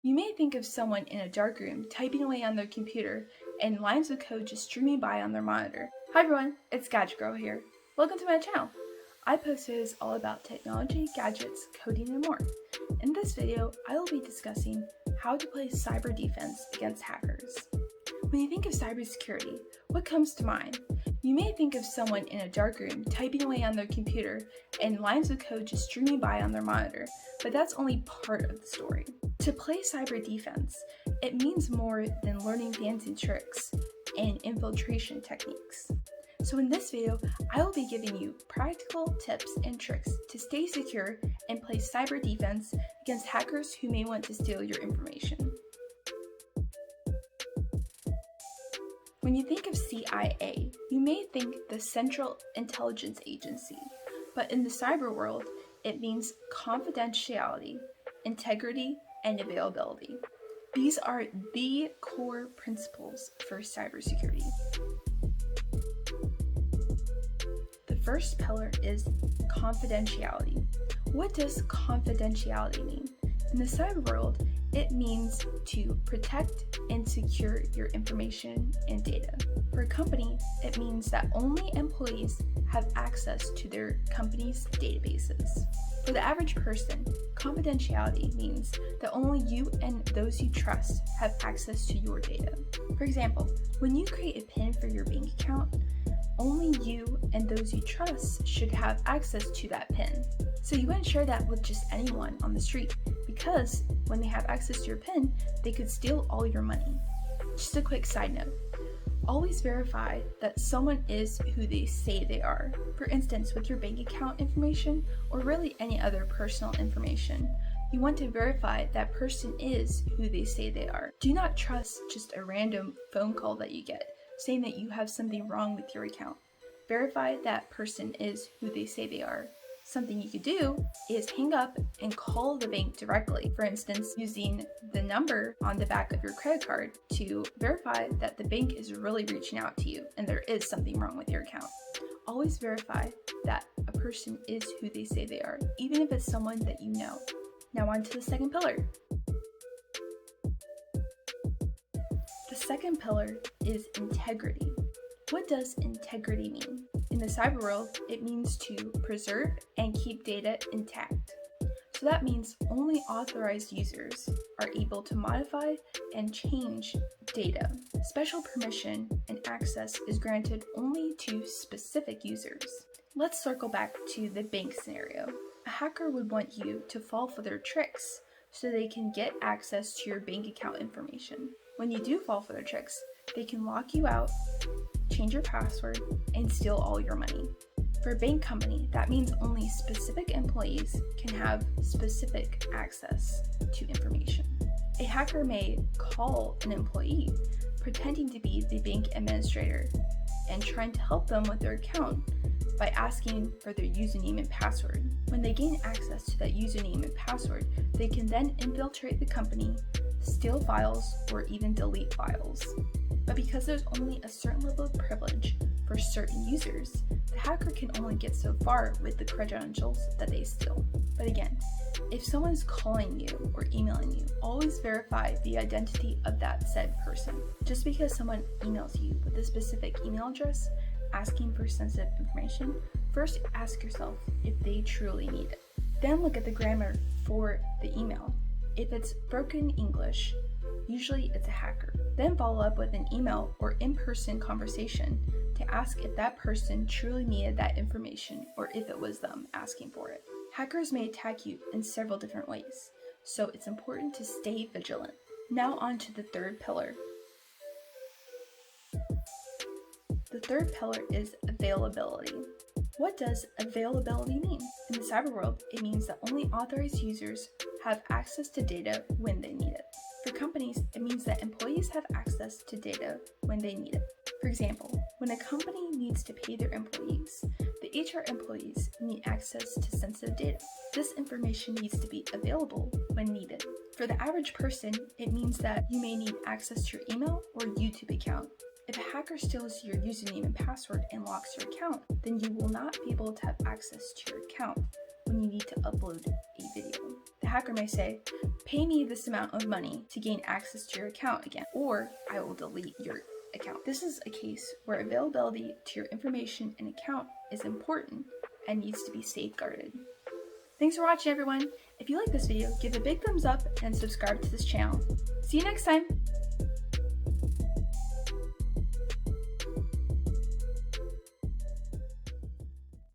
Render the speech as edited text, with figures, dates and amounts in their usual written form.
You may think of someone in a dark room typing away on their computer and lines of code just streaming by on their monitor. Hi everyone, it's Gadget Girl here. Welcome to my channel. I post videos all about technology, gadgets, coding, and more. In this video, I will be discussing how to play cyber defense against hackers. When you think of cybersecurity, what comes to mind? You may think of someone in a dark room typing away on their computer and lines of code just streaming by on their monitor, but that's only part of the story. To play cyber defense, it means more than learning fancy tricks and infiltration techniques. So in this video, I will be giving you practical tips and tricks to stay secure and play cyber defense against hackers who may want to steal your information. When you think of CIA, you may think the Central Intelligence Agency, but in the cyber world, it means confidentiality, integrity, and availability. These are the core principles for cybersecurity. The first pillar is confidentiality. What does confidentiality mean? In the cyber world, it means to protect and secure your information and data. For a company, it means that only employees have access to their company's databases. For the average person, confidentiality means that only you and those you trust have access to your data. For example, when you create a PIN for your bank account, only you and those you trust should have access to that PIN. So you wouldn't share that with just anyone on the street, because when they have access to your PIN, they could steal all your money. Just a quick side note, always verify that someone is who they say they are. For instance, with your bank account information, or really any other personal information, you want to verify that person is who they say they are. Do not trust just a random phone call that you get saying that you have something wrong with your account. Verify that person is who they say they are. Something you could do is hang up and call the bank directly. For instance, using the number on the back of your credit card to verify that the bank is really reaching out to you and there is something wrong with your account. Always verify that a person is who they say they are, even if it's someone that you know. Now on to the second pillar. The second pillar is integrity. What does integrity mean? In the cyber world, it means to preserve and keep data intact. So that means only authorized users are able to modify and change data. Special permission and access is granted only to specific users. Let's circle back to the bank scenario. A hacker would want you to fall for their tricks so they can get access to your bank account information. When you do fall for their tricks, they can lock you out, change your password, and steal all your money. For a bank company, that means only specific employees can have specific access to information. A hacker may call an employee pretending to be the bank administrator and trying to help them with their account by asking for their username and password. When they gain access to that username and password, they can then infiltrate the company, steal files, or even delete files. But because there's only a certain level of privilege for certain users, the hacker can only get so far with the credentials that they steal. But again, if someone's calling you or emailing you, always verify the identity of that said person. Just because someone emails you with a specific email address asking for sensitive information, first ask yourself if they truly need it. Then look at the grammar for the email. If it's broken English, usually it's a hacker. Then follow up with an email or in-person conversation to ask if that person truly needed that information or if it was them asking for it. Hackers may attack you in several different ways, so it's important to stay vigilant. Now on to the third pillar. The third pillar is availability. What does availability mean? In the cyber world, it means that only authorized users have access to data when they need it. For companies, it means that employees have access to data when they need it. For example, when a company needs to pay their employees, the HR employees need access to sensitive data. This information needs to be available when needed. For the average person, it means that you may need access to your email or YouTube account. If a hacker steals your username and password and locks your account, then you will not be able to have access to your account when you need to upload a video. The hacker may say, pay me this amount of money to gain access to your account again, or I will delete your account. This is a case where availability to your information and account is important and needs to be safeguarded. Thanks for watching, everyone. If you like this video, give it a big thumbs up and subscribe to this channel. See you next time.